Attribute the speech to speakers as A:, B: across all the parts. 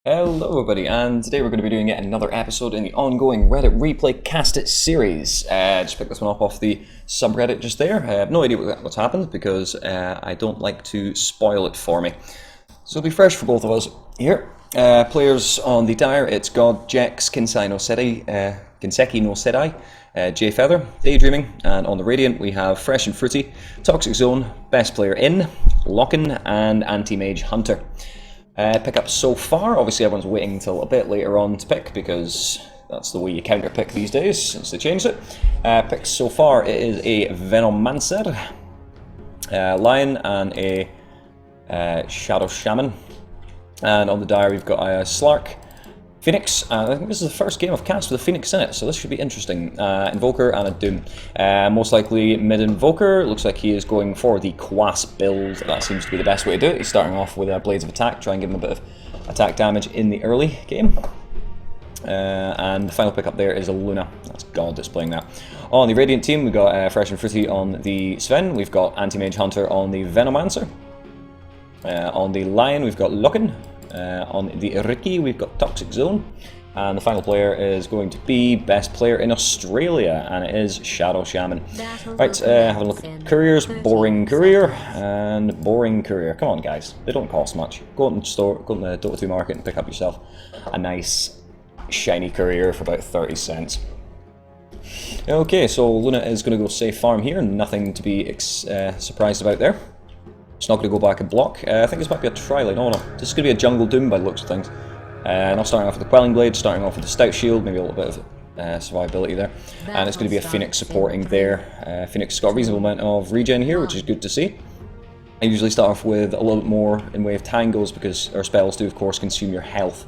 A: Hello everybody, and today we're going to be doing yet another episode in the ongoing Reddit Replay Cast It series. Just picked this one up off the subreddit just there. I have no idea what's happened because I don't like to spoil it for me. So it'll be fresh for both of us here. Players on the dire, it's God, Jex, Kinsei no Sedai, Kinseki no Sedai, J Feather, Daydreaming, and on the Radiant we have Fresh and Fruity, Toxic Zone, Best Player In, Lockin, and Anti-Mage Hunter. Pickups so far, obviously everyone's waiting until a bit later on to pick because that's the way you counter pick these days since they changed it. Picks so far, it is a Venomancer, Lion, and a Shadow Shaman. And on the dire we've got a Slark, Phoenix, and I think this is the first game I've cast with a Phoenix in it, so this should be interesting. Invoker and a Doom. Most likely mid-Invoker, looks like he is going for the Quas build. That seems to be the best way to do it. He's starting off with Blades of Attack, try and give him a bit of attack damage in the early game. And the final pickup there is a Luna. That's God displaying that. On the Radiant team, we've got Fresh and Fruity on the Sven, we've got Anti-Mage Hunter on the Venomancer. On the Lion, we've got Lockin. On the Ricky, we've got Toxic Zone, and the final player is going to be Best Player in Australia, and it is Shadow Shaman. Right, have a look at Couriers, Boring Courier, and Boring Courier. Come on, guys, they don't cost much. Go out and store, go to the Dota 2 market and pick up yourself a nice shiny Courier for about 30 cents. Okay, so Luna is going to go safe farm here, nothing to be surprised about there. It's not going to go back and block. I think this might be a tri-lane. Oh no, this is going to be a Jungle Doom by the looks of things. Not starting off with the Quelling Blade, starting off with the Stout Shield, maybe a little bit of survivability there. And it's going to be a Phoenix supporting there. Phoenix has got a reasonable amount of regen here, which is good to see. I usually start off with a little bit more in way of tangles because our spells do of course consume your health.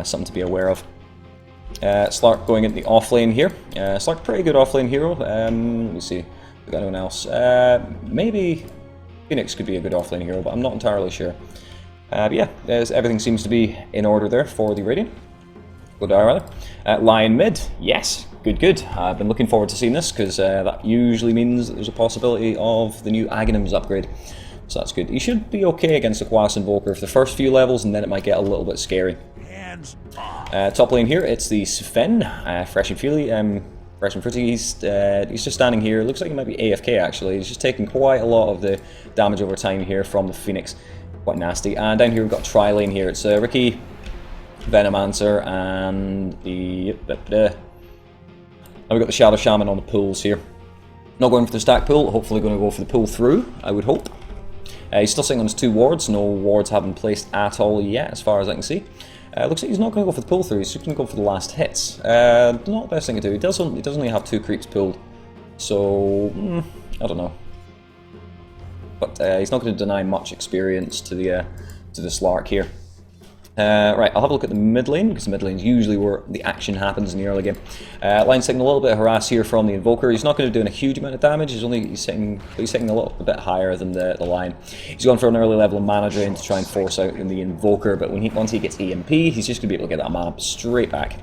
A: Something to be aware of. Slark going into the off lane here. Slark, pretty good off lane hero. Let me see, we got anyone else? Maybe Phoenix could be a good offlane hero, but I'm not entirely sure. But yeah, everything seems to be in order there for the Radiant. Go dire rather. Lion mid, yes, good. I've been looking forward to seeing this because that usually means that there's a possibility of the new Aghanims upgrade. So that's good. He should be okay against the Quas Invoker for the first few levels, and then it might get a little bit scary. Top lane here, it's the Sven, Fresh and Feely. Fresh and Fruity, he's just standing here. Looks like he might be AFK actually. He's just taking quite a lot of the damage over time here from the Phoenix. Quite nasty. And down here we've got tri-lane here. It's Ricky, Venomancer, and the... and we've got the Shadow Shaman on the pulls here. Not going for the stack pull, hopefully going to go for the pull through, I would hope. He's still sitting on his 2 wards. No wards have been placed at all yet, as far as I can see. Looks like he's not going to go for the pull through, he's just going to go for the last hits. Not the best thing to do. He does only have 2 creeps pulled, so I don't know. But he's not going to deny much experience to the Slark here. Right, I'll have a look at the mid lane, because the mid lane is usually where the action happens in the early game. Line's taking a little bit of harass here from the Invoker. He's not going to do a huge amount of damage, he's hitting a little bit higher than the Lion. He's going for an early level of mana drain to try and force out in the Invoker, but once he gets EMP, he's just going to be able to get that mana straight back.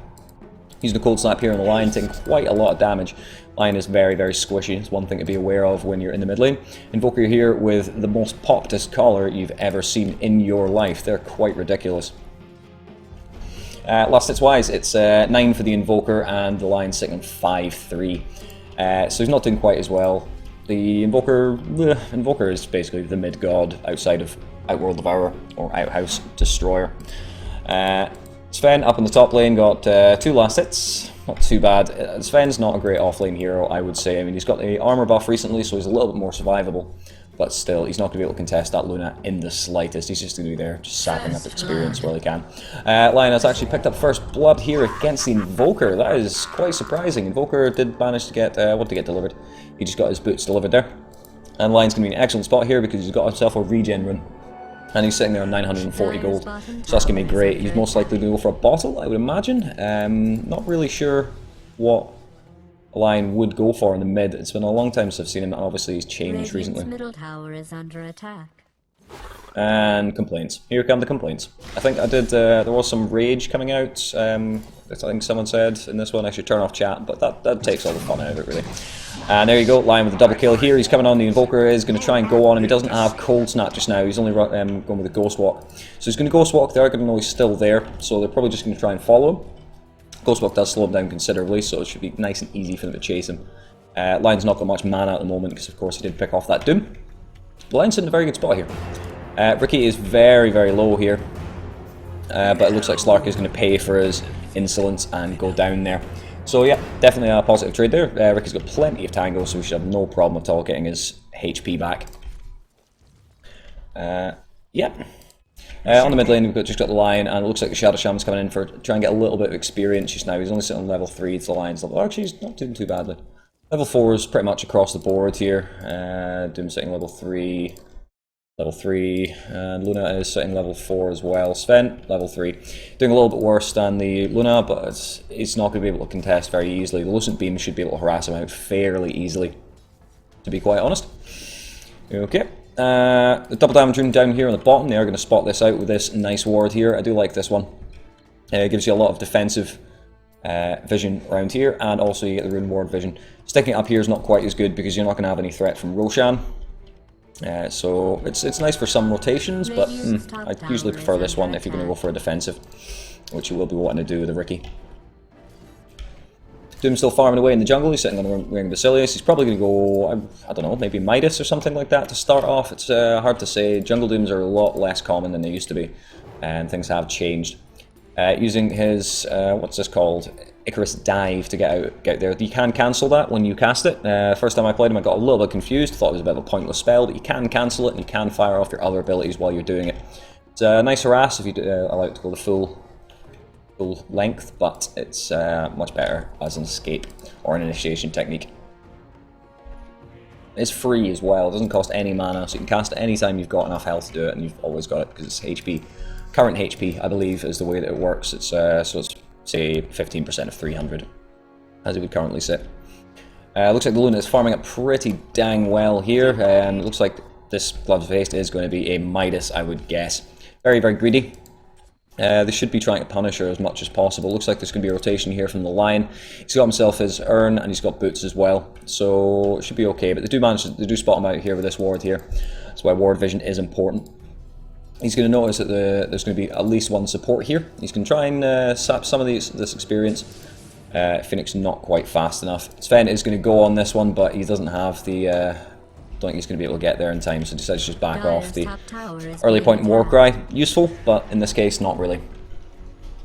A: Using a Cold Snap here on the Lion, taking quite a lot of damage. Lion is very squishy, it's one thing to be aware of when you're in the mid lane. Invoker here with the most poptest collar you've ever seen in your life. They're quite ridiculous. Last hits wise, it's 9 for the Invoker, and the Lion's sitting on 5-3. So he's not doing quite as well. The Invoker is basically the mid god outside of Outworld Devourer or Outhouse Destroyer. Sven up in the top lane got 2 last hits. Not too bad. Sven's not a great offlane hero, I would say. I mean, he's got the armor buff recently, so he's a little bit more survivable. But still, he's not going to be able to contest that Luna in the slightest. He's just going to be there, just sapping up experience while he can. Lion has actually picked up first blood here against the Invoker. That is quite surprising. Invoker did manage to get what to get delivered. He just got his boots delivered there. And Lion's going to be in an excellent spot here because he's got himself a regen rune. And he's sitting there on 940 gold. So that's going to be great. He's most likely going to go for a bottle, I would imagine. Not really sure what Lion would go for in the mid. It's been a long time since I've seen him, and obviously he's changed recently.
B: Middle tower is under attack.
A: And complaints. Here come the complaints. I think I did, there was some rage coming out, I think someone said in this one I should turn off chat, but that takes all the fun out of it really. And there you go, Lion with a double kill here. He's coming on, the Invoker is going to try and go on him. He doesn't have Cold Snap just now, he's only going with a Ghost Walk. So he's going to Ghost Walk, they're going to know he's still there, so they're probably just going to try and follow him. Ghost Walk does slow him down considerably, so it should be nice and easy for them to chase him. Lion's not got much mana at the moment, because of course he did pick off that Doom. But Lion's in a very good spot here. Ricky is very, very low here. But it looks like Slark is going to pay for his insolence and go down there. So yeah, definitely a positive trade there. Ricky's got plenty of Tango, so we should have no problem at all getting his HP back. Yeah. On the mid lane, we've just got the Lion, and it looks like the Shadow Shaman's coming in for trying to get a little bit of experience just now. He's only sitting on level 3, it's the Lion's level. Actually, he's not doing too badly. Level 4 is pretty much across the board here. Doom sitting level 3. Level 3, and Luna is sitting level 4 as well. Sven, level 3. Doing a little bit worse than the Luna, but it's not going to be able to contest very easily. The Lucent Beam should be able to harass him out fairly easily, to be quite honest. Okay. The double damage room down here on the bottom, they are going to spot this out with this nice ward here. I do like this one. It gives you a lot of defensive vision around here, and also you get the rune ward vision. Sticking it up here is not quite as good because you're not going to have any threat from Roshan. So it's nice for some rotations, but I usually prefer this one if you're going to go for a defensive, which you will be wanting to do with the Ricky. Doom's still farming away in the jungle, he's sitting on the Ring of Basilius. He's probably going to go, I don't know, maybe Midas or something like that to start off. It's hard to say. Jungle Dooms are a lot less common than they used to be, and things have changed. Using his, what's this called? Icarus Dive to get out there. You can cancel that when you cast it. First time I played him I got a little bit confused, thought it was a bit of a pointless spell, but you can cancel it and you can fire off your other abilities while you're doing it. It's a nice harass if you allow it to go the full length, but it's much better as an escape or an initiation technique. It's free as well, it doesn't cost any mana, so you can cast it anytime you've got enough health to do it, and you've always got it because it's HP. Current HP, I believe, is the way that it works. It's so it's say 15% of 300, as it would currently sit. Looks like the Luna is farming up pretty dang well here. It looks like this Gloves of Haste is going to be a Midas, I would guess. Very, very greedy. They should be trying to punish her as much as possible. Looks like there's going to be a rotation here from the Lion. He's got himself his Urn, and he's got Boots as well, so it should be okay. But they do spot him out here with this ward here. That's why ward vision is important. He's going to notice that there's going to be at least one support here. He's going to try and sap some of this experience. Phoenix not quite fast enough. Sven is going to go on this one, but he doesn't have the... don't think he's going to be able to get there in time, so he decides to just back off. The early point in Warcry, useful, but in this case, not really.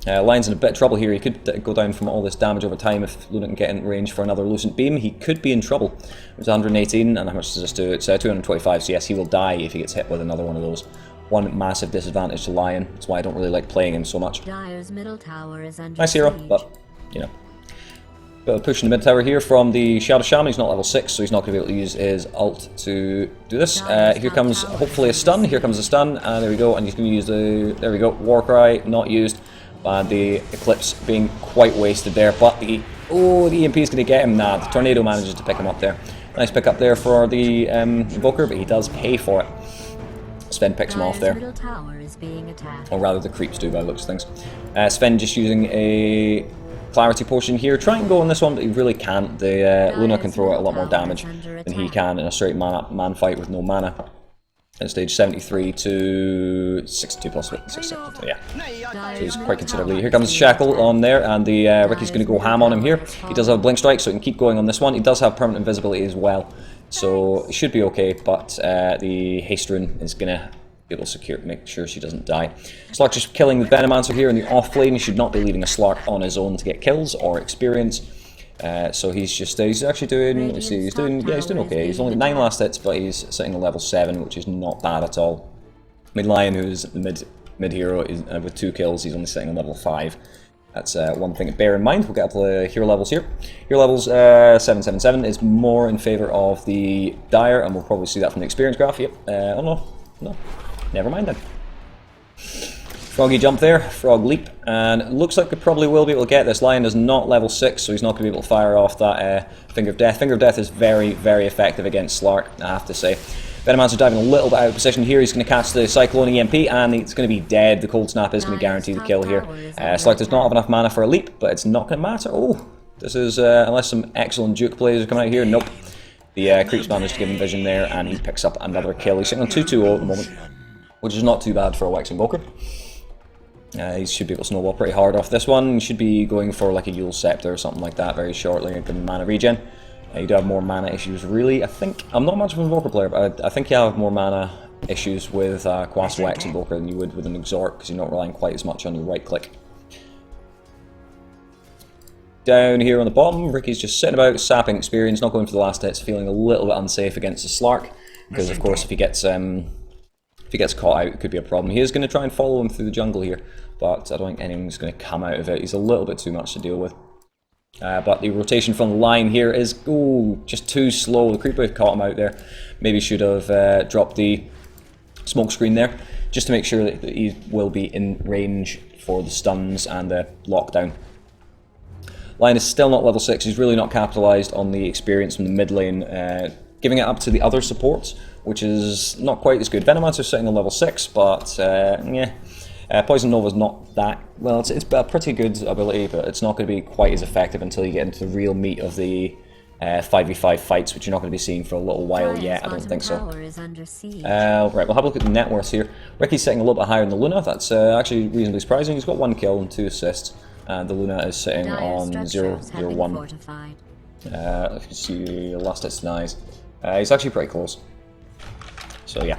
A: Lion's in a bit of trouble here. He could go down from all this damage over time if Luna can get in range for another Lucent Beam. He could be in trouble. It's 118, and how much does this do? It's 225, so yes, he will die if he gets hit with another one of those. One massive disadvantage to Lion. That's why I don't really like playing him so much.
B: Dire's middle tower is under
A: nice hero,
B: siege.
A: but, you know. Bit of a push in the mid tower here from the Shadow Shaman. He's not level 6, so he's not going to be able to use his ult to do this. Here comes, hopefully, a stun. Here comes a stun, and there we go. And he's going to use the, there we go, Warcry, not used. And the Eclipse being quite wasted there, but the EMP is going to get him. Nah, the Tornado manages to pick him up there. Nice pick up there for the Invoker, but he does pay for it. Sven picks him off there. Or rather, the creeps do by the looks of things. Sven just using a Clarity Potion here. Try and go on this one, but he really can't. The Luna can throw out a lot more damage than he can in a straight man fight with no mana. At stage 73 to 62 plus 6, yeah. So he's quite considerably. Here comes Shackle on there, and the Ricky's going to go ham on him here. He does have a Blink Strike, so he can keep going on this one. He does have permanent invisibility as well, so it should be okay, but the Haste Rune is going to be able to make sure she doesn't die. Slark just killing the Venomancer here in the off lane. He should not be leaving a Slark on his own to get kills or experience. So he's just, he's actually doing, let's see, he's doing okay. He's only 9 last hits, but he's sitting at level 7, which is not bad at all. Mid Lion, who's the mid hero, is with 2 kills, he's only sitting on level 5. That's one thing to bear in mind. We'll get up to the hero levels here. Hero levels 777 is more in favour of the Dire, and we'll probably see that from the experience graph. Yep. Oh no, never mind then. Froggy jump there, frog leap, and it looks like we probably will be able to get this. Lion is not level 6, so he's not going to be able to fire off that Finger of Death. Finger of Death is very, very effective against Slark, I have to say. Venomancer diving a little bit out of position here. He's going to catch the Cyclone EMP, and it's going to be dead. The Cold Snap is going to guarantee the kill here. Slark does not have enough mana for a leap, but it's not going to matter. Oh, This is, unless some excellent juke plays are coming out here, nope. The creeps managed to give him vision there, and he picks up another kill. He's sitting on 2-2-0 at the moment, which is not too bad for a Wax Invoker. He should be able to snowball pretty hard off this one. He should be going for like a Yule Scepter or something like that very shortly, and give him mana regen. You do have more mana issues, really. I think, I'm not much of an Invoker player, but I think you have more mana issues with Quas Wax Invoker than you would with an Exhort, because you're not relying quite as much on your right click. Down here on the bottom, Ricky's just sitting about, sapping experience, not going for the last hits, feeling a little bit unsafe against the Slark, because of course if he gets caught out, it could be a problem. He is going to try and follow him through the jungle here, but I don't think anything's going to come out of it. He's a little bit too much to deal with. But the rotation from the line here is just too slow. The creeper caught him out there. Maybe should have dropped the smoke screen there, just to make sure that he will be in range for the stuns and the lockdown. Lion is still not level 6, he's really not capitalised on the experience from the mid lane, giving it up to the other supports, which is not quite as good. Venomancer's sitting on level 6, but yeah. Poison Nova's not that, well, it's a pretty good ability, but it's not going to be quite as effective until you get into the real meat of the 5v5 fights, which you're not going to be seeing for a little while yet, I don't think so. Right, we'll have a look at the net worth here. Ricky's sitting a little bit higher than the Luna, that's actually reasonably surprising. He's got 1 kill and 2 assists. The Luna is sitting on 0-0-1. Let's see, last hits denies. He's actually pretty close. So yeah.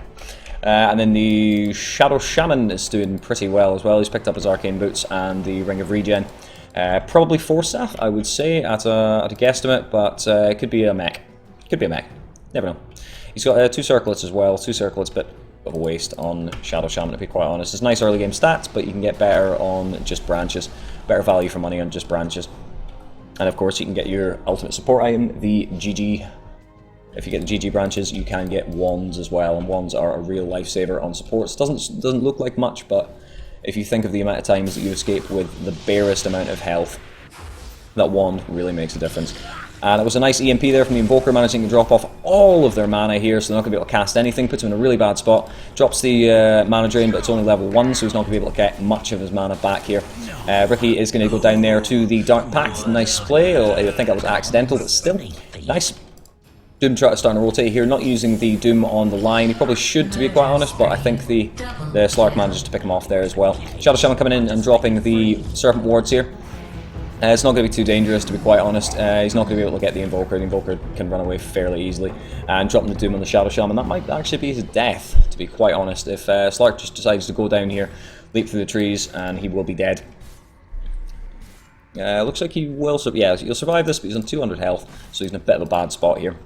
A: And then the Shadow Shaman is doing pretty well as well. He's picked up his Arcane Boots and the Ring of Regen. Probably 4 staff, I would say, at a guesstimate, but it could be a mech. Could be a mech. Never know. He's got 2 circlets as well. 2 circlets, but of a waste on Shadow Shaman, to be quite honest. It's nice early game stats, but you can get better on just branches. Better value for money on just branches. And of course you can get your ultimate support item, the GG. If you get the GG branches, you can get wands as well, and wands are a real lifesaver on supports. Doesn't look like much, but if you think of the amount of times that you escape with the barest amount of health, that wand really makes a difference. And it was a nice EMP there from the Invoker, managing to drop off all of their mana here, so they're not going to be able to cast anything. Puts him in a really bad spot. Drops the mana drain, but it's only level 1, so he's not going to be able to get much of his mana back here. Ricky is going to go down there to the Dark Pact. Nice play. I think that was accidental, but still nice. Doom starting to rotate here, not using the Doom on the line. He probably should, to be quite honest, but I think the Slark manages to pick him off there as well. Shadow Shaman coming in and dropping the Serpent Wards here. It's not going to be too dangerous, to be quite honest. He's not going to be able to get the Invoker. The Invoker can run away fairly easily. And dropping the Doom on the Shadow Shaman, that might actually be his death, to be quite honest. If Slark just decides to go down here, leap through the trees, and he will be dead. Looks like he will, yeah, he'll survive this, but he's on 200 health, so he's in a bit of a bad spot here.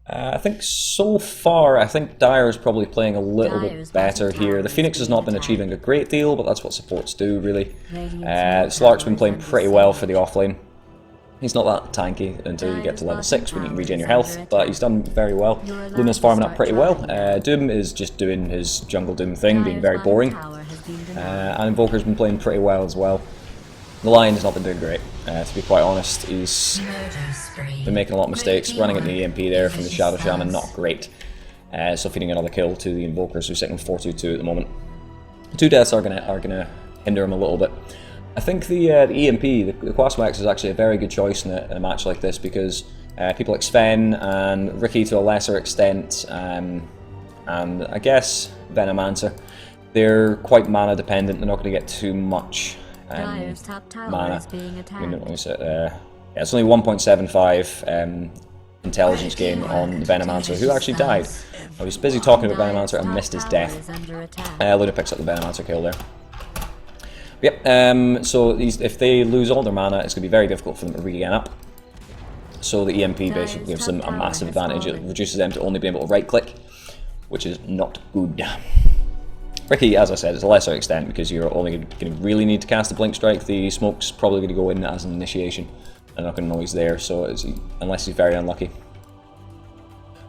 A: I think so far, I think Dire is probably playing a little bit better here. The Phoenix has not been achieving a great deal, but that's what supports do, really. Slark's been playing pretty well for the offlane. He's not that tanky until you get to level 6 when you can regen your health, but he's done very well. Luna's farming up pretty well. Doom is just doing his jungle Doom thing, being very boring. And Invoker's been playing pretty well as well. The Lion has not been doing great, to be quite honest. He's been making a lot of mistakes, running at the EMP there from the Shadow Shaman, not great. So feeding another kill to the Invokers, who's sitting 4-2-2 at the moment. 2 deaths are gonna hinder him a little bit. I think the EMP, the Quasmax, is actually a very good choice in a match like this, because people like Sven and Ricky to a lesser extent, and I guess Venomancer, they're quite mana dependent. They're not going to get too much mana. Yeah, it's only 1.75 intelligence gain on the Venomancer, who actually died. I was busy talking about Venomancer and missed his death. Luna picks up the Venomancer kill there. Yep, so if they lose all their mana, it's going to be very difficult for them to regain up. So the EMP basically gives them a massive advantage. It reduces them to only being able to right-click, which is not good. Ricky, as I said, is a lesser extent, because you're only going to really need to cast the Blink Strike. The Smoke's probably going to go in as an initiation, and not going to know he's there, so unless he's very unlucky.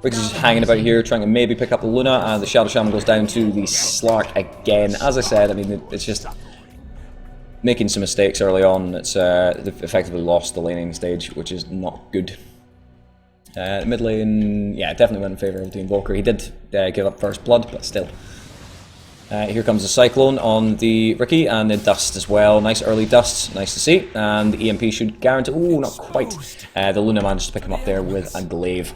A: Ricky's just hanging about here, trying to maybe pick up the Luna, and the Shadow Shaman goes down to the Slark again. As I said, I mean, it's just making some mistakes early on. It's they've effectively lost the laning stage, which is not good. Mid lane, yeah, definitely went in favour of the Invoker. He did give up first blood, but still. Here comes the Cyclone on the Riki, and the Dust as well. Nice early Dust, nice to see. And the EMP should guarantee... Oh, not quite. The Luna managed to pick him up there with a Glaive.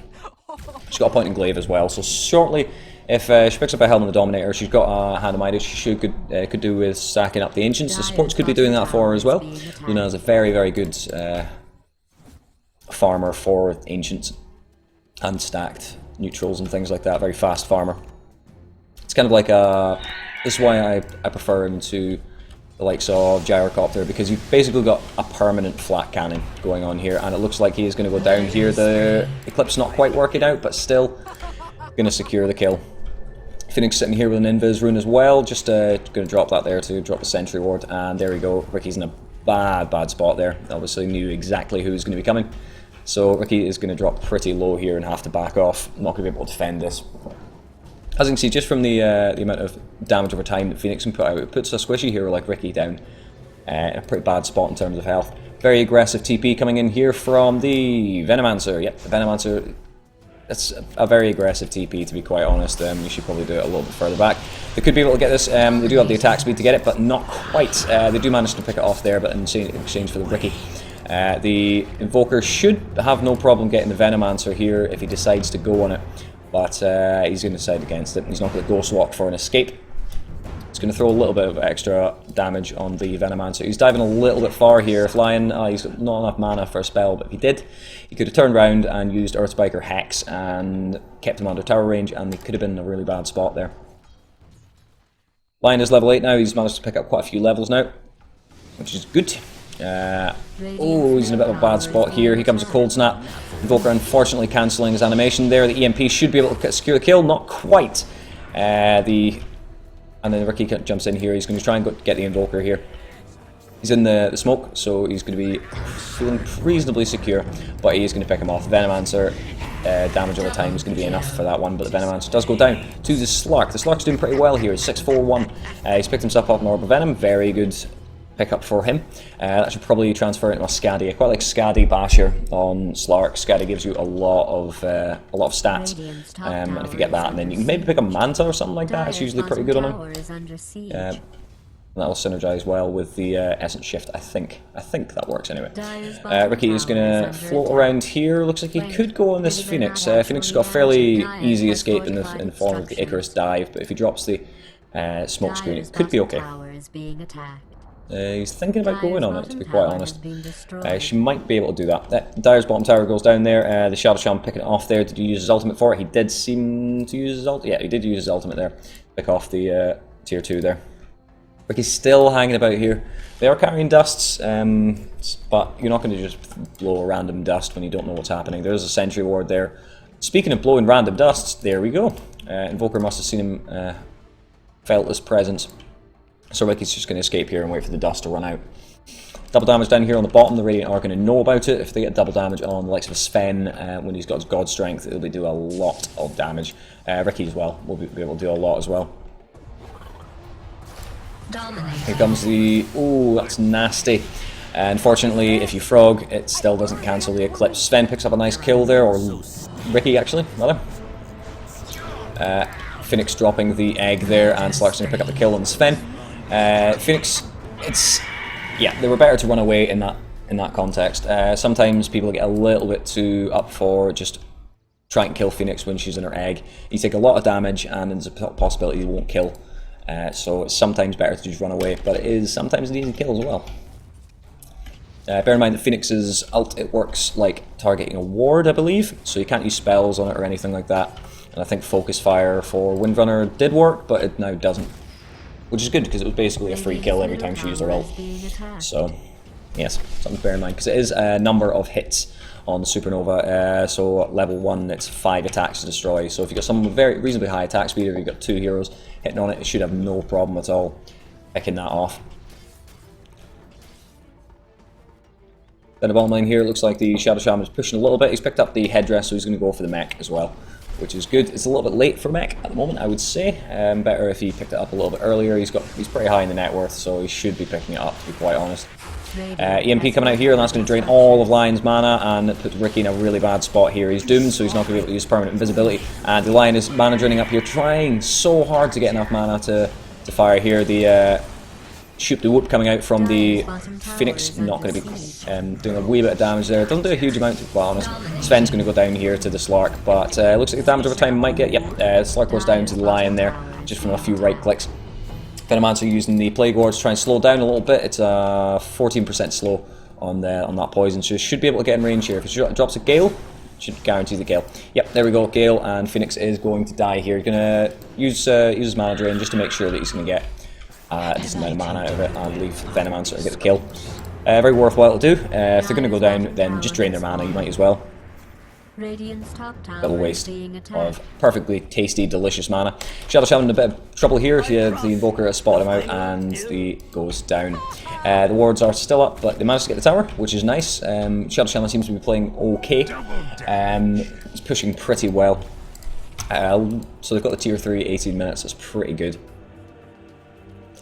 A: She's got a point in Glaive as well, so shortly, if she picks up a Helm of the Dominator, she's got a Hand of Midas. She could do with stacking up the Ancients. The supports could be doing that for her as well. Luna is a very, very good farmer for Ancients and stacked neutrals and things like that. Very fast farmer. It's kind of like a... This is why I prefer him to the likes of Gyrocopter, because you've basically got a permanent flat cannon going on here, and it looks like he is going to go down here. The Eclipse not quite working out, but still going to secure the kill. Phoenix sitting here with an Invis rune as well, just going to drop that there to drop the Sentry Ward, and there we go. Ricky's in a bad spot there. Obviously knew exactly who was going to be coming, so Ricky is going to drop pretty low here and have to back off. Not going to be able to defend this. As you can see, just from the amount of damage over time that Phoenix can put out, it puts a squishy hero like Ricky down in a pretty bad spot in terms of health. Very aggressive TP coming in here from the Venomancer. Yep, the Venomancer. That's a very aggressive TP, to be quite honest. You should probably do it a little bit further back. They could be able to get this. They do have the attack speed to get it, but not quite. They do manage to pick it off there, but in exchange for the Ricky. The Invoker should have no problem getting the Venomancer here if he decides to go on it, but he's going to decide against it. He's not going to Ghost Walk for an escape. He's going to throw a little bit of extra damage on the Venomancer. He's diving a little bit far here. Flying, he's got not enough mana for a spell, but if he did, he could have turned around and used Earthspiker Hex and kept him under tower range, and he could have been in a really bad spot there. Lion is level 8 now. He's managed to pick up quite a few levels now, which is good. Oh, he's in a bit of a bad spot here. Here comes a Cold Snap. Invoker unfortunately cancelling his animation there. The EMP should be able to secure the kill. Not quite. And then Ricky jumps in here. He's going to try and get the Invoker here. He's in the smoke, so he's going to be feeling reasonably secure, but he is going to pick him off. Venomancer damage over time is going to be enough for that one, but the Venomancer does go down to the Slark. The Slark's doing pretty well here. 6-4-1. He's picked himself up an Orb of Venom. Very good pickup for him. That should probably transfer into a Skadi. I quite like Skadi Basher on Slark. Skadi gives you a lot of stats, and if you get that, then you can maybe pick a Manta or something like that. It's usually pretty good on him. And that'll synergize well with the Essence Shift. I think that works anyway. Ricky is going to float around here. Looks like he could go on this Phoenix. Phoenix has got a fairly easy escape in the form of the Icarus dive, but if he drops the smoke screen, it could be okay. He's thinking about going on it, to be quite honest. She might be able to do that. Dire's bottom tower goes down there. The Shadow Shaman picking it off there. Did he use his ultimate for it? He did seem to use his ultimate. Yeah, he did use his ultimate there. Pick off the tier 2 there. Ricky's still hanging about here. They are carrying dusts, but you're not going to just blow a random dust when you don't know what's happening. There's a Sentry Ward there. Speaking of blowing random dusts, there we go. Invoker must have seen him, felt his presence. So Ricky's just going to escape here and wait for the dust to run out. Double damage down here on the bottom. The Radiant are going to know about it. If they get double damage on the likes of a Sven, when he's got his God Strength, it'll do a lot of damage. Ricky as well will be able to do a lot as well. Here comes the... Oh, that's nasty. Unfortunately, if you frog, it still doesn't cancel the Eclipse. Sven picks up a nice kill there, or Ricky actually, rather. Phoenix dropping the egg there, and Slark's going to pick up the kill on the Sven. Phoenix, yeah, they were better to run away in that context. Sometimes people get a little bit too up for just trying to kill Phoenix when she's in her egg. You take a lot of damage, and there's a possibility you won't kill. So it's sometimes better to just run away, but it is sometimes an easy kill as well. Bear in mind that Phoenix's ult, it works like targeting a ward, I believe, so you can't use spells on it or anything like that. And I think Focus Fire for Windrunner did work, but it now doesn't. Which is good, because it was basically a free kill every time she used her ult. So, yes, something to bear in mind, because it is a number of hits on the Supernova. So level 1, it's 5 attacks to destroy. So if you've got someone with very reasonably high attack speed, or you've got 2 heroes hitting on it, it should have no problem at all picking that off. Then the bottom line here, it looks like the Shadow Shaman is pushing a little bit. He's picked up the headdress, so he's going to go for the mech as well, which is good. It's a little bit late for mech at the moment, I would say. Better if he picked it up a little bit earlier. He's pretty high in the net worth, so he should be picking it up, to be quite honest. EMP coming out here, and that's going to drain all of Lion's mana, and it puts Ricky in a really bad spot here. He's doomed, so he's not going to be able to use permanent invisibility. And the Lion is mana draining up here, trying so hard to get enough mana to to fire here. The shoot the whoop coming out from the Phoenix, not going to be doing a wee bit of damage there. Doesn't do a huge amount, to be honest. Sven's going to go down here to the Slark, but looks like the damage over time might get, yep, Slark goes down to the Lion there, just from a few right clicks. Venomancer using the Plague Ward to try and slow down a little bit. It's 14% slow on that poison, so should be able to get in range here. If it drops a Gale, should guarantee the Gale. Yep, there we go, Gale, and Phoenix is going to die here. He's going to use his mana drain just to make sure that he's going to get a decent amount of mana out of it and leave Venomancer to get the kill. Very worthwhile to do. If they're going to go down, then just drain their mana, you might as well. Little waste of perfectly tasty, delicious mana. Shadow Shaman in a bit of trouble here. The Invoker has spotted him out and he goes down. The wards are still up, but they managed to get the tower, which is nice. Shadow Shaman seems to be playing okay. It's pushing pretty well. So they've got the tier 3, 18 minutes. That's pretty good.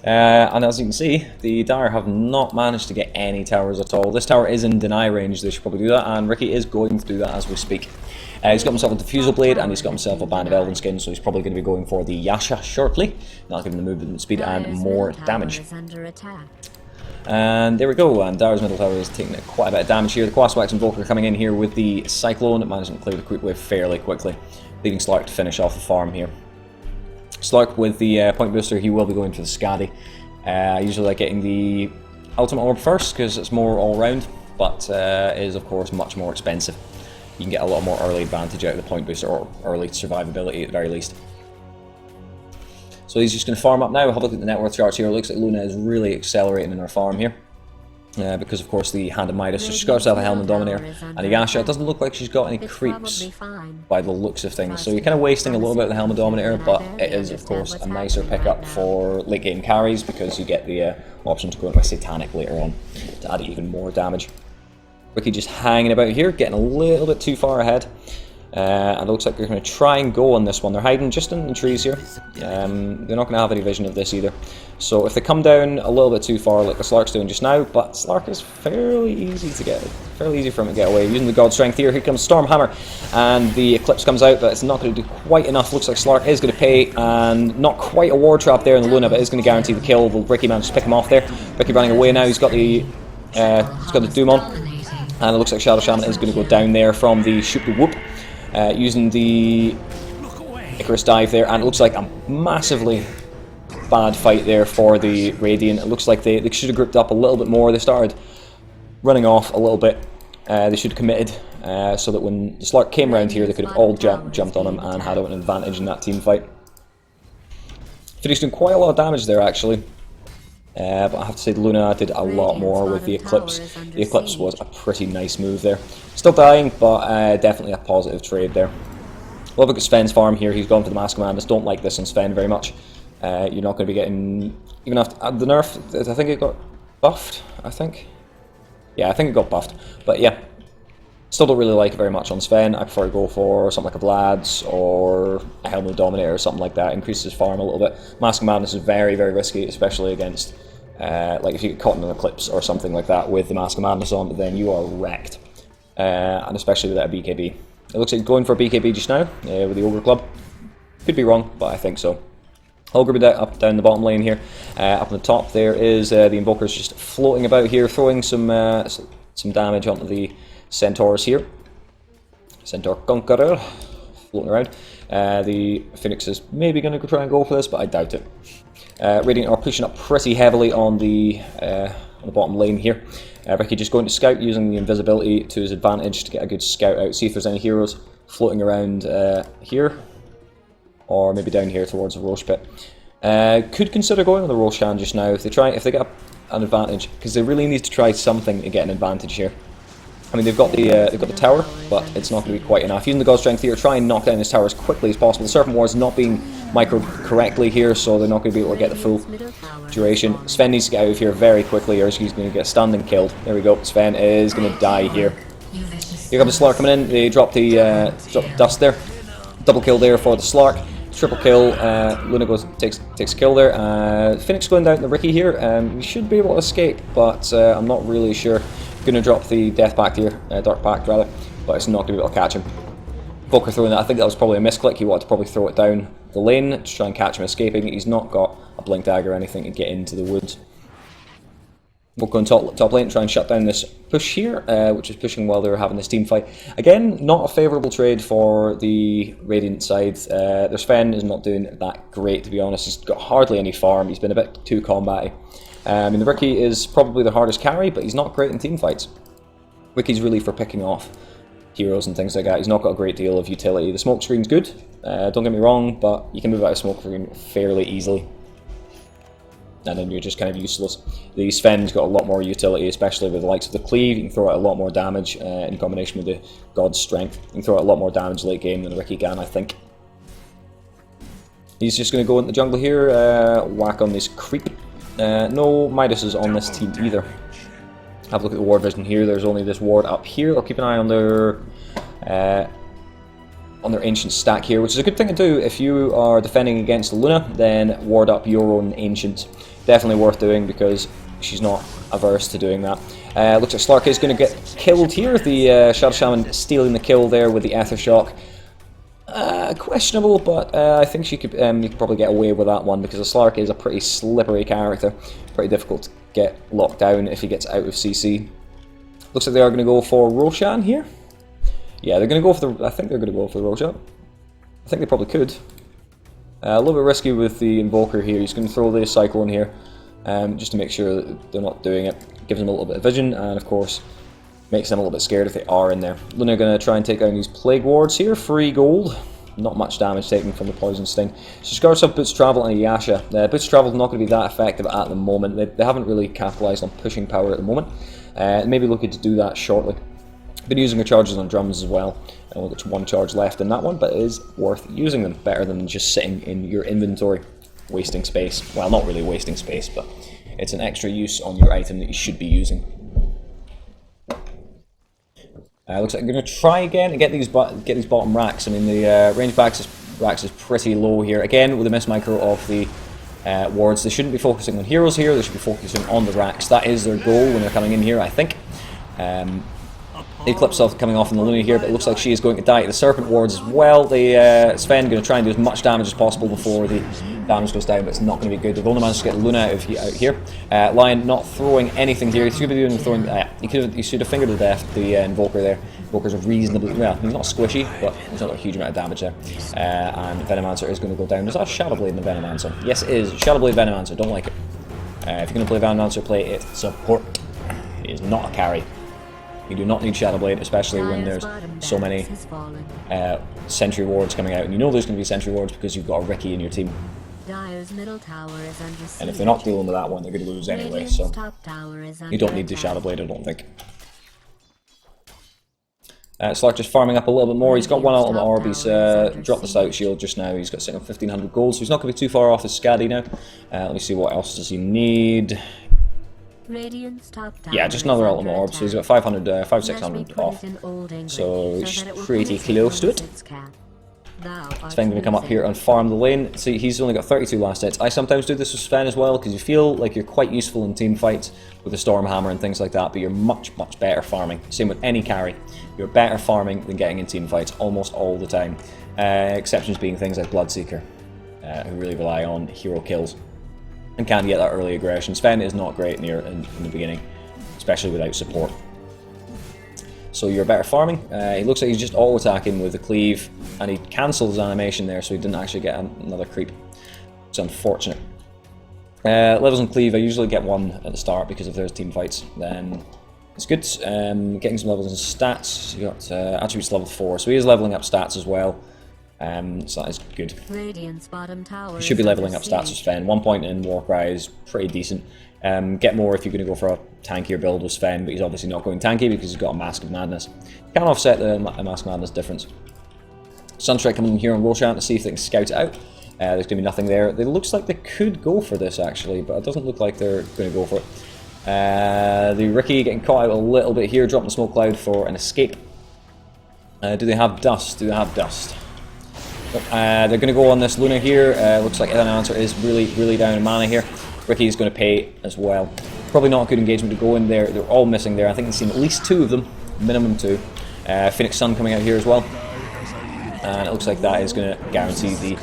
A: And as you can see, the Dire have not managed to get any towers at all. This tower is in deny range, they should probably do that, and Ricky is going to do that as we speak. He's got himself a Diffusal Blade, and he's got himself a Band of Elven Skin, so he's probably going to be going for the Yasha shortly. That'll give him the movement speed and more damage. And there we go, and Dire's middle tower is taking quite a bit of damage here. The Quaswax Invoker coming in here with the Cyclone, managing to clear the creep wave fairly quickly, leaving Slark to finish off the farm here. Slark with the point booster, he will be going for the Skadi. I usually like getting the Ultimate Orb first because it's more all round, but it is of course much more expensive. You can get a lot more early advantage out of the point booster, or early survivability at the very least. So he's just going to farm up now. Have a look at the net worth charts here. It looks like Luna is really accelerating in her farm here. Because of course the Hand of Midas, so she's got herself a Helm and Dominator and a Yasha. It doesn't look like she's got any creeps by the looks of things, so you're kind of wasting a little bit of the Helm and Dominator, but it is of course a nicer pickup for late game carries because you get the option to go into a Satanic later on to add even more damage. Ricky just hanging about here, getting a little bit too far ahead. And it looks like they're going to try and go on this one. They're hiding just in the trees here. They're not going to have any vision of this either. So if they come down a little bit too far, like the Slark's doing just now, but Slark is fairly easy to get, fairly easy for him to get away. Using the God Strength here comes Stormhammer, and the Eclipse comes out, but it's not going to do quite enough. Looks like Slark is going to pay, and not quite a Ward Trap there in the Luna, but is going to guarantee the kill. Will Ricky manage to pick him off there? Ricky running away now. He's got the Doom on, and it looks like Shadow Shaman is going to go down there from the Shoot the Whoop. Using the Icarus Dive there, and it looks like a massively bad fight there for the Radiant. It looks like they should have grouped up a little bit more. They started running off a little bit. They should have committed so that when the Slark came around here, they could have all jumped on him and had an advantage in that team fight. Finished doing quite a lot of damage there actually. But I have to say the Luna did a lot more with the Eclipse. The Eclipse was a pretty nice move there. Still dying, but definitely a positive trade there. We'll look at Sven's farm here. He's gone for the Mask of Madness. Don't like this on Sven very much. You're not going to be getting... Even after the nerf, I think it got buffed, I think. Yeah, I think it got buffed. But yeah, still don't really like it very much on Sven. I prefer to go for something like a Vlad's or a Helm of the Dominator or something like that. Increases his farm a little bit. Mask of Madness is very, very risky, especially against... like if you get caught in an Eclipse or something like that with the Mask of Madness on, then you are wrecked. And especially with that BKB. It looks like going for a BKB just now with the Ogre Club. Could be wrong, but I think so. Ogre up down the bottom lane here. Up on the top there is the Invokers just floating about here, throwing some damage onto the Centaurs here. Centaur Conqueror floating around. The Phoenix is maybe going to try and go for this, but I doubt it. Radiant are pushing up pretty heavily on the bottom lane here. Ricky just going to scout using the invisibility to his advantage to get a good scout out, see if there's any heroes floating around here, or maybe down here towards the Roche pit. Could consider going on the Roshan just now if they get an advantage, because they really need to try something to get an advantage here. I mean, they've got the tower, but it's not going to be quite enough. Using the God Strength here, try and knock down this tower as quickly as possible. The Serpent Ward is not being microed correctly here, so they're not going to be able to get the full duration. Sven needs to get out of here very quickly, or he's going to get stunned and killed. There we go. Sven is going to die here. Here comes the Slark coming in. They drop the dust there. Double kill there for the Slark. Triple kill. Luna takes a kill there. Phoenix going down to Ricky here. We should be able to escape, but I'm not really sure. Going to drop the Death Pact here, Dark Pact rather, but it's not going to be able to catch him. Invoker throwing that, I think that was probably a misclick. He wanted to probably throw it down the lane to try and catch him escaping. He's not got a blink dagger or anything to get into the woods. We'll go on top lane and try and shut down this push here, which is pushing while they're having this team fight. Again, not a favourable trade for the Radiant side. Their Sven is not doing that great, to be honest. He's got hardly any farm. He's been a bit too combat-y. I mean, the Riki is probably the hardest carry, but he's not great in team fights. Riki's really for picking off heroes and things like that. He's not got a great deal of utility. The smoke screen's good, don't get me wrong, but you can move out of smoke screen fairly easily. And then you're just kind of useless. The Sven's got a lot more utility, especially with the likes of the Cleave. You can throw out a lot more damage in combination with the God's Strength. You can throw out a lot more damage late game than the Riki can, I think. He's just going to go in the jungle here, whack on this creep. No Midas is on this team either. Have a look at the ward vision here. There's only this ward up here. I'll keep an eye on their ancient stack here, which is a good thing to do if you are defending against Luna. Then ward up your own ancient. Definitely worth doing because she's not averse to doing that. Looks like Slark is going to get killed here. The Shadow Shaman stealing the kill there with the Ether Shock. Questionable, but I think you could probably get away with that one because the Slark is a pretty slippery character. Pretty difficult to get locked down if he gets out of CC. Looks like they are going to go for Roshan here. Yeah, they're going to go for the... I think they're going to go for the Roshan. I think they probably could. A little bit risky with the Invoker here. He's going to throw the Cyclone here just to make sure that they're not doing it. Gives them a little bit of vision and, of course, makes them a little bit scared if they are in there. Luna are going to try and take down these Plague Wards here. Free gold. Not much damage taken from the Poison Sting. She's got herself Boots Travel and a Yasha. Boots Travel is not going to be that effective at the moment. They haven't really capitalised on pushing power at the moment. Maybe looking to do that shortly. Been using her charges on drums as well. Only got one charge left in that one, but it is worth using them. Better than just sitting in your inventory, wasting space. Well, not really wasting space, but it's an extra use on your item that you should be using. Looks like I'm going to try again to get these bottom racks. I mean, the range racks is pretty low here. Again, with the miss micro of the wards, they shouldn't be focusing on heroes here. They should be focusing on the racks. That is their goal when they're coming in here, I think. Eclipse Self coming off in the Luna here, but it looks like she is going to die to the Serpent wards as well. The Sven going to try and do as much damage as possible before the damage goes down, but it's not going to be good. They've only managed to get Luna out here. Lion not throwing anything here. He should be doing throwing. He should have fingered to death the Invoker there. Invoker's a reasonably, well, he's not squishy, but he's not got a huge amount of damage there. And Venomancer is going to go down. Is that Shadowblade in the Venomancer? Yes, it is. Shadowblade Venomancer. Don't like it. If you're going to play Venomancer, play it support. It is not a carry. You do not need Shadowblade, especially when there's so many Sentry Wards coming out. And you know there's going to be Sentry Wards because you've got a Riki in your team.
B: Dire's middle tower is under siege.
A: And if they're not dealing with that one, they're going to lose anyway. So you don't need the Shadowblade, I don't think. Slark just farming up a little bit more. He's got one Ultimate Orb. He's dropped the Stout Shield just now. He's got sitting on 1500 gold, so he's not going to be too far off his Skadi now. Let me see, what else does he need? Yeah, just another Ultimate Orb, so he's got 600 off. So he's pretty close to it. Sven going to come up here and farm the lane. See, he's only got 32 last hits. I sometimes do this with Sven as well, because you feel like you're quite useful in team fights with the Storm Hammer and things like that, but you're much, much better farming. Same with any carry. You're better farming than getting in team fights almost all the time. Exceptions being things like Bloodseeker, who really rely on hero kills and can't get that early aggression. Sven is not great in the beginning, especially without support. So you're better farming. He looks like he's just auto-attacking with the cleave, and he cancelled his animation there, so he didn't actually get another creep. It's unfortunate. Levels on cleave, I usually get one at the start because if there's team fights, then it's good. Getting some levels in stats. You got attributes level 4, so he is leveling up stats as well. So that is good. You should be leveling up stats with Sven. 1 point in Warcry is pretty decent. Get more if you're going to go for a tankier build with Sven, but he's obviously not going tanky because he's got a Mask of Madness. You can offset the Mask of Madness difference. Sunstrike coming in here on Roshan to see if they can scout it out. There's going to be nothing there. It looks like they could go for this actually, but it doesn't look like they're going to go for it. The Riki getting caught out a little bit here, dropping the smoke cloud for an escape. Do they have dust? Do they have dust? They're going to go on this Luna here. Looks like Venomancer is really down in mana here. Riki is going to pay as well. Probably not a good engagement to go in there. They're all missing there. I think I've seen at least 2 of them, minimum 2. Phoenix Sun coming out here as well. And it looks like that is going to guarantee the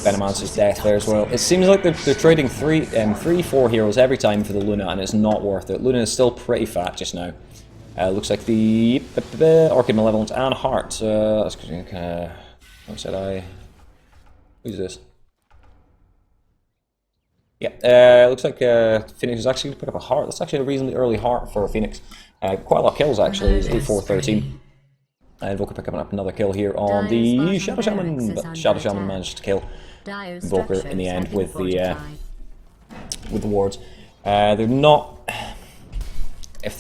A: Venomancer's death there as well. It seems like they're trading 4 heroes every time for the Luna, and it's not worth it. Luna is still pretty fat just now. Looks like the Orchid, Malevolent, and Heart. That's kind of... What said I? Who's this? Yeah, looks like Phoenix is actually going to pick up a Heart. That's actually a reasonably early Heart for Phoenix. Quite a lot of kills actually, 8-4-13. And Invoker picking up another kill here on the Shadow Shaman, but Shadow Shaman managed to kill Invoker in the end with the wards. They're not... If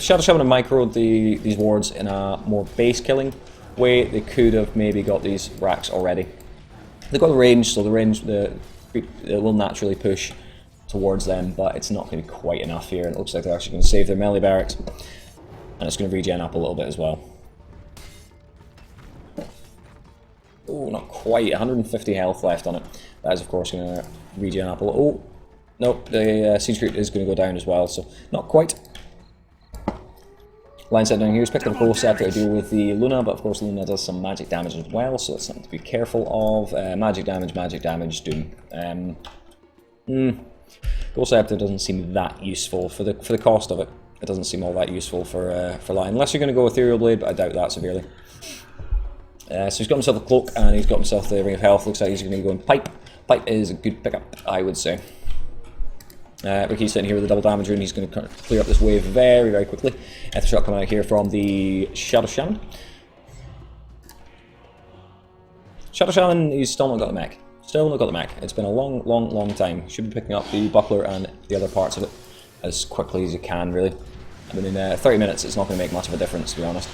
A: Shadow Shaman had microed these wards in a more base killing way, they could have maybe got these racks already. They've got the range, so it will naturally push towards them, but it's not going to be quite enough here. And it looks like they're actually going to save their melee barracks, and it's going to regen up a little bit as well. Oh, not quite. 150 health left on it. That is, of course, going to regen up a little. Oh, nope, the Siege Creep is going to go down as well, so not quite. Line set down here is picked up a Ghost Scepter to deal with the Luna, but of course Luna does some magic damage as well, so it's something to be careful of. Magic damage, Doom. Ghost Scepter doesn't seem that useful for the cost of it. It doesn't seem all that useful for Lion, unless you're going to go Ethereal Blade, but I doubt that severely. So he's got himself a Cloak, and he's got himself the Ring of Health. Looks like he's going to go in Pipe. Pipe is a good pickup, I would say. Ricky's sitting here with the double damage rune. He's going to clear up this wave very, very quickly. Shot coming out here from the Shadow Shaman. Shadow Shaman, he's still not got the mech. Still not got the mech. It's been a long, long, long time. Should be picking up the buckler and the other parts of it as quickly as you can, really. I mean, in 30 minutes, it's not going to make much of a difference, to be honest.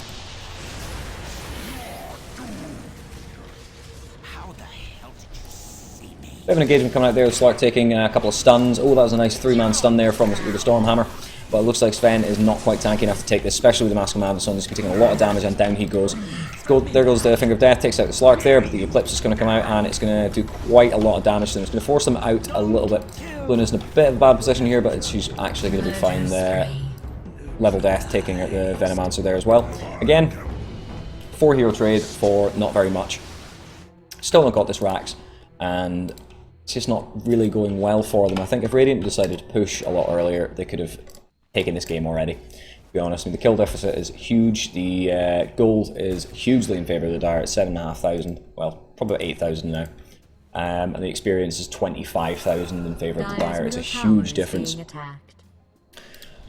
A: Bit of an engagement coming out there with Slark taking a couple of stuns. Oh, that was a nice 3-man stun there from the Stormhammer. But it looks like Sven is not quite tanky enough to take this, especially with the Mask of Madison. He's taking a lot of damage, and down he goes. There goes the Finger of Death, takes out the Slark there, but the Eclipse is going to come out, and it's going to do quite a lot of damage to them. It's going to force them out a little bit. Luna's in a bit of a bad position here, but she's actually going to be fine there. Level Death taking out the Venomancer there as well. Again, 4-hero trade for not very much. Still not got this Rax, and it's just not really going well for them. I think if Radiant decided to push a lot earlier, they could have taken this game already, to be honest. I mean, the kill deficit is huge. The gold is hugely in favour of the Dire at 7,500. Well, probably 8,000 now. And the experience is 25,000 in favour of the Dire. It's a huge difference.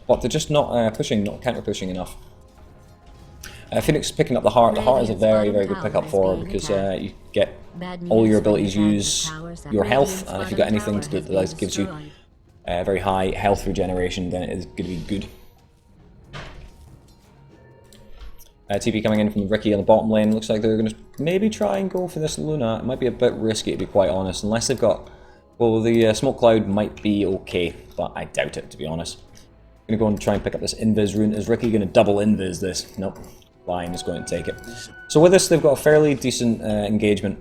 A: But they're just not pushing, not counter-pushing enough. Phoenix picking up the Heart. The Heart is a very, very good pickup for her, because you get all your abilities use your health, and if you've got anything to do that gives you very high health regeneration, then it is going to be good. TP coming in from Ricky on the bottom lane. Looks like they're going to maybe try and go for this Luna. It might be a bit risky, to be quite honest, unless they've got... Well, the Smoke Cloud might be okay, but I doubt it, to be honest. I'm going to go and try and pick up this Invis rune. Is Ricky going to double Invis this? Nope. Lion is going to take it. So with this, they've got a fairly decent engagement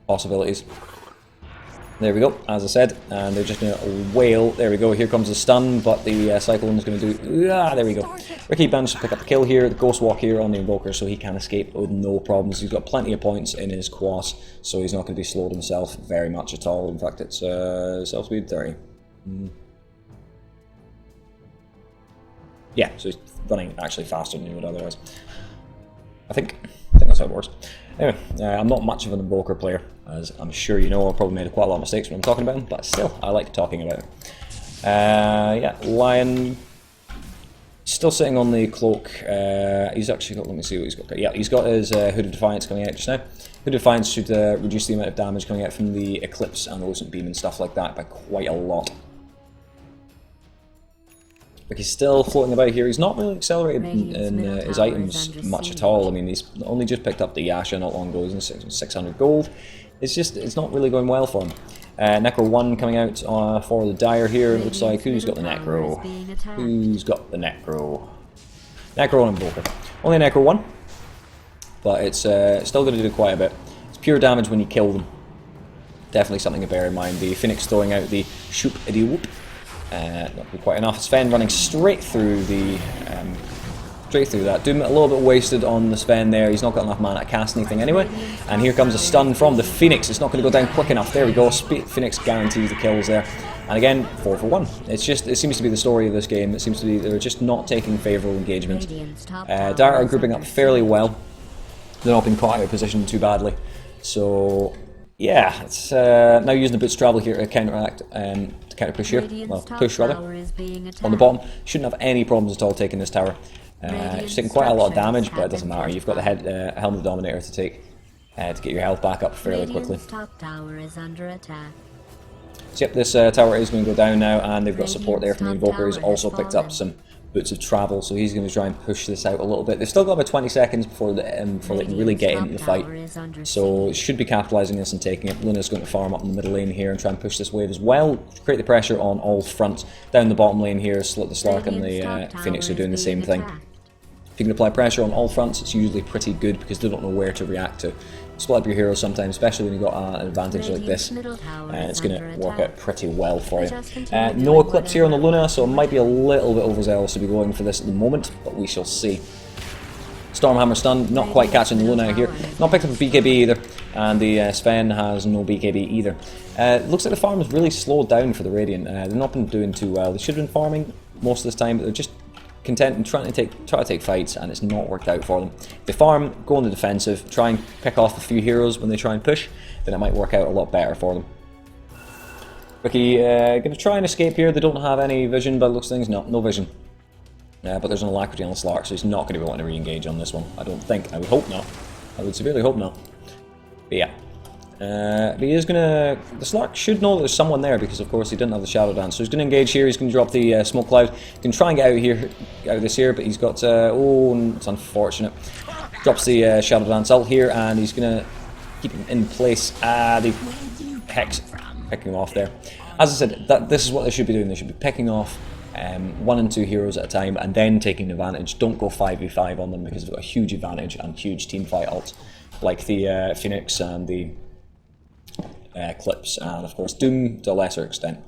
A: possibilities. There we go, as I said, and they're just going to wail. There we go, here comes the stun, but the Cyclone is going to do... there we go. Ricky managed to pick up the kill here, the Ghost Walk here on the Invoker, so he can escape with no problems. He's got plenty of points in his quas, so he's not going to be slowed himself very much at all. In fact, it's self-speed 30. Yeah, so he's running actually faster than he would otherwise. I think that's how it works. Anyway, I'm not much of an Invoker player, as I'm sure you know. I've probably made quite a lot of mistakes when I'm talking about him, but still, I like talking about him. Yeah, Lion still sitting on the Cloak. He's actually got, let me see what he's got. Yeah, he's got his Hood of Defiance coming out just now. Hood of Defiance should reduce the amount of damage coming out from the Eclipse and the Lucent Beam and stuff like that by quite a lot. But he's still floating about here. He's not really accelerated in his items much at all. I mean, he's only just picked up the Yasha not long ago. He's in 600 gold. It's not really going well for him. Necro 1 coming out for the Dire here. It looks like, who's got the Necro? Who's got the Necro? Necro and Invoker. Only a Necro 1, but it's still going to do quite a bit. It's pure damage when you kill them. Definitely something to bear in mind. The Phoenix throwing out the Shoop Iddy Whoop. Not be quite enough. Sven running straight through the Straight through that. Doom a little bit wasted on the Sven there. He's not got enough mana to cast anything anyway. And here comes a stun from the Phoenix. It's not going to go down quick enough. There we go. Phoenix guarantees the kills there. And again, 4 for 1. It seems to be the story of this game. It seems to be they're just not taking favourable engagement. Dart are grouping up fairly well. They're not being caught out of position too badly. So yeah, it's now using the Boots Travel here to counteract, to counter push here. Well, push rather. On the bottom. Shouldn't have any problems at all taking this tower. It's taking quite a lot of damage, but it doesn't matter. You've got the Helm of the Dominator to take to get your health back up fairly quickly. So yep, this tower is going to go down now, and they've got support there from the Invoker, who's also picked up some Boots of Travel, so he's going to try and push this out a little bit. They've still got about 20 seconds before they can really get into the fight, so should be capitalising this and taking it. Luna's going to farm up in the middle lane here and try and push this wave as well, create the pressure on all fronts. Down the bottom lane here, the Slark and the Phoenix are doing the same thing. If you can apply pressure on all fronts, it's usually pretty good because they don't know where to react to. Split up your heroes sometimes, especially when you've got an advantage like this, and it's going to work out pretty well for you. No Eclipse here on the Luna, so it might be a little bit overzealous to be going for this at the moment, but we shall see. Stormhammer stun, not quite catching the Luna out here. Not picked up a BKB either, and the Sven has no BKB either. Looks like the farm has really slowed down for the Radiant. They've not been doing too well. They should have been farming most of this time, but they're just content and try to take fights, and it's not worked out for them. If they farm, go on the defensive, try and pick off a few heroes when they try and push, then it might work out a lot better for them. Ricky going to try and escape here. They don't have any vision by the looks of things. No vision. But there's an Alacrity on the Slark, so he's not going to be wanting to re-engage on this one. I don't think. I would hope not. I would severely hope not. But yeah. But he is going to... The Slark should know that there's someone there because, of course, he didn't have the Shadow Dance. So he's going to engage here. He's going to drop the Smoke Cloud. He can try and get out of this here, but he's got... oh, it's unfortunate. Drops the Shadow Dance ult here, and he's going to keep him in place. The Hex picking him off there. As I said, this is what they should be doing. They should be picking off 1 and 2 heroes at a time and then taking advantage. Don't go 5v5 on them because they've got a huge advantage and huge teamfight ults like the Phoenix and the Eclipse, and of course Doom to a lesser extent.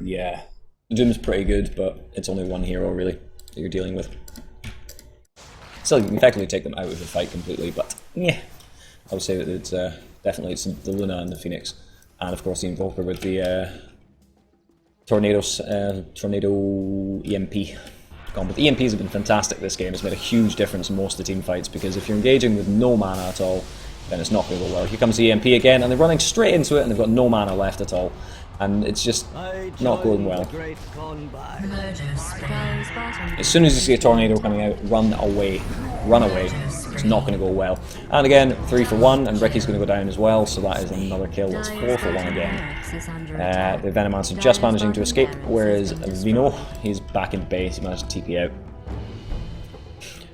A: Yeah, Doom's pretty good, but it's only 1 hero really that you're dealing with. Still, you can effectively take them out of the fight completely, but yeah, I would say that it's definitely the Luna and the Phoenix, and of course the Invoker with the Tornado EMP. But the EMPs have been fantastic this game. It's made a huge difference in most of the team fights, because if you're engaging with no mana at all, then it's not going to go well. Here comes the EMP again, and they're running straight into it, and they've got no mana left at all. And it's just not going well. As soon as you see a tornado coming out, run away. Run away. It's not going to go well. And again, 3 for 1, and Ricky's going to go down as well, so that is another kill. That's 4 for 1 again. The Venomancer just managing to escape, whereas Vino, he's back in base. He managed to TP out.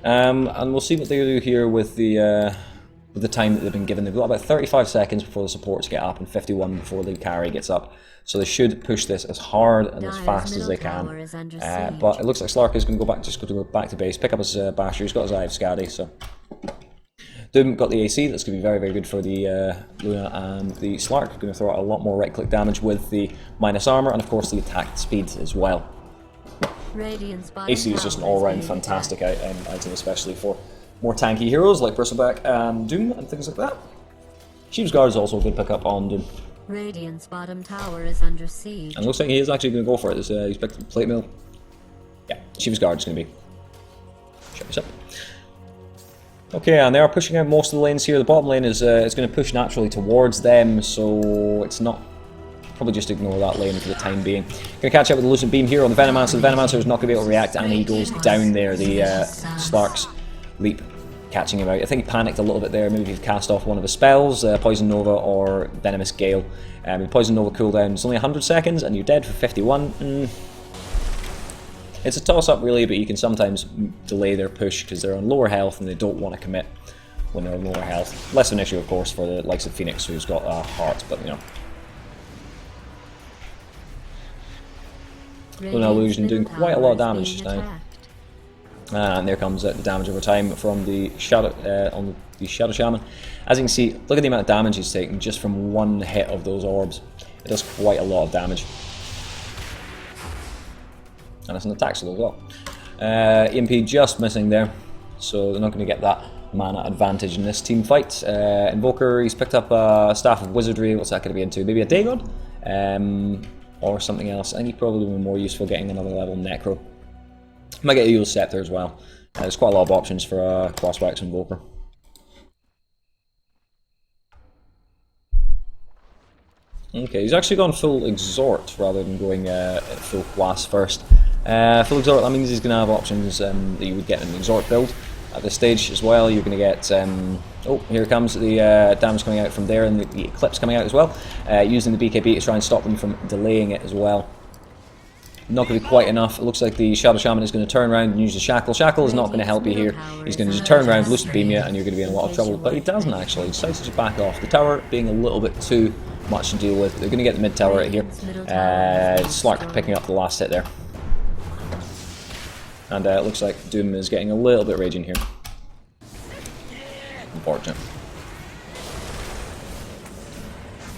A: And we'll see what they do here with the time that they've been given. They've got about 35 seconds before the supports get up and 51 before the carry gets up. So they should push this as hard and as fast as they can. But it looks like Slark is going to go back to base, pick up his Basher. He's got his Eye of Skadi, so... Doom got the AC. That's going to be very, very good for the Luna, and the Slark going to throw out a lot more right-click damage with the minus armor, and of course the attack speed as well. AC is just an all-round fantastic item, especially for more tanky heroes like Bristleback and Doom and things like that. Sheep's Guard is also a good pickup on Doom.
B: Radiant's bottom tower is under siege.
A: And it looks like he is actually going to go for it. He's picked up Plate Mill. Yeah, Sheep's Guard is going to be. Shut this up. Okay, and they are pushing out most of the lanes here. The bottom lane is going to push naturally towards them, so it's not... Probably just ignore that lane for the time being. Going to catch up with the Lucent Beam here on the Venomancer. The Venomancer is not going to be able to react, and he goes down there. The Slark's leap catching him out. I think he panicked a little bit there. Maybe he cast off one of his spells, Poison Nova or Venomous Gale. Poison Nova cooldown is only 100 seconds, and you're dead for 51. It's a toss-up really, but you can sometimes delay their push because they're on lower health and they don't want to commit when they're on lower health. Less of an issue, of course, for the likes of Phoenix, who's got a heart, but you know. Luna Illusion doing quite a lot of damage just now. And there comes the damage over time from the Shadow on the Shadow Shaman. As you can see, look at the amount of damage he's taking just from one hit of those orbs. It does quite a lot of damage. And it's an attack skill as well. EMP just missing there, so they're not going to get that mana advantage in this team fight. Invoker, he's picked up a Staff of Wizardry. What's that going to be into? Maybe a Dagon? Or something else. I think he'd probably be more useful getting another level Necro. Might get a Eul's Scepter as well. There's quite a lot of options for a Crosswax Invoker. Okay, he's actually gone full Exhort rather than going full Quas first. Full Exhort, that means he's going to have options that you would get in an Exhort build. At this stage as well, you're going to get, oh, here comes the damage coming out from there, and the Eclipse coming out as well, using the BKB to try and stop them from delaying it as well. Not going to be quite enough. It looks like the Shadow Shaman is going to turn around and use the Shackle. Shackle is not going to help you here. He's going to just turn around, Lucid Beam you, and you're going to be in a lot of trouble, but he doesn't actually. He decides to just back off. The tower being a little bit too much to deal with. They're going to get the mid tower right here. Slark picking up the last hit there. And it looks like Doom is getting a little bit raging here. Unfortunate.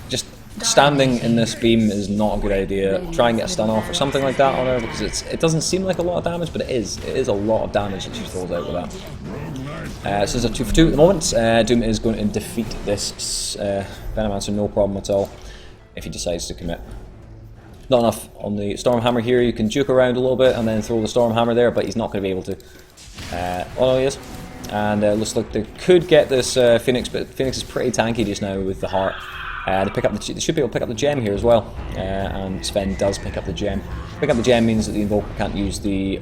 A: Just standing in this beam is not a good idea. Try and get a stun off or something like that on her, because it doesn't seem like a lot of damage, but it is. It is a lot of damage that she throws out with that. So it's a 2 for 2 at the moment. Doom is going to defeat this Venomancer, no problem at all, if he decides to commit. Not enough on the Stormhammer here. You can juke around a little bit and then throw the Stormhammer there, but he's not going to be able to. Oh no, he is. And looks like they could get this Phoenix, but Phoenix is pretty tanky just now with the heart. They should be able to pick up the gem here as well, and Sven does pick up the gem. Pick up the gem means that the Invoker can't use the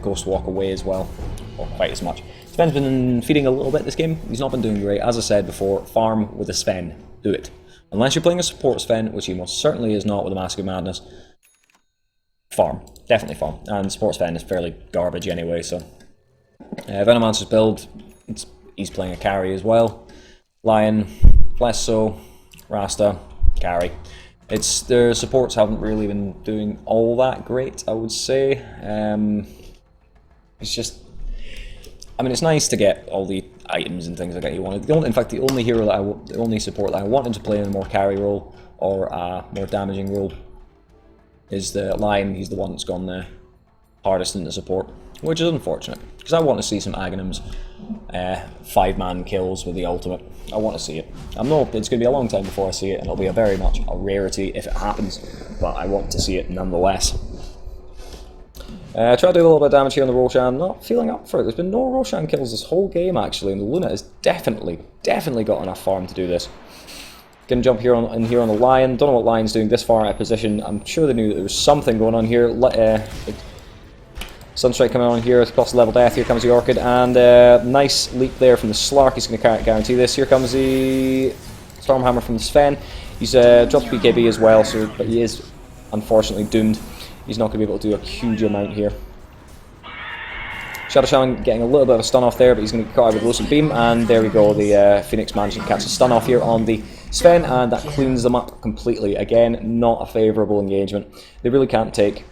A: Ghost Walk away as well, or quite as much. Sven's been feeding a little bit this game. He's not been doing great. As I said before, farm with a Sven. Do it. Unless you're playing a support Sven, which he most certainly is not with a Mask of Madness. Farm. Definitely farm. And support Sven is fairly garbage anyway, so. Venomancer's build, he's playing a carry as well. Lion, Flesso, Rasta, carry. Their supports haven't really been doing all that great, I would say. It's just, I mean, it's nice to get all the items and things like that you wanted. In fact, the only support that I wanted to play in a more carry role or a more damaging role is the Lion. He's the one that's gone the hardest in the support, which is unfortunate, because I want to see some Aghanims 5-man kills with the ultimate. I want to see it. I know it's going to be a long time before I see it, and it'll be very much a rarity if it happens, but I want to see it nonetheless. Try to do a little bit of damage here on the Roshan. Not feeling up for it. There's been no Roshan kills this whole game, actually, and the Luna has definitely got enough farm to do this. Gonna jump here on the Lion. Don't know what Lion's doing this far out of position. I'm sure they knew that there was something going on here. Sunstrike coming on here across the level death. Here comes the Orchid, and nice leap there from the Slark. He's going to guarantee this. Here comes the Stormhammer from the Sven. He's dropped BKB as well, but he is unfortunately doomed. He's not going to be able to do a huge amount here. Shadow Shaman getting a little bit of a stun off there, but he's going to get caught out with Lucid Beam, and there we go. The Phoenix managing to catch a stun off here on the Sven, and that cleans them up completely. Again, not a favourable engagement. They really can't take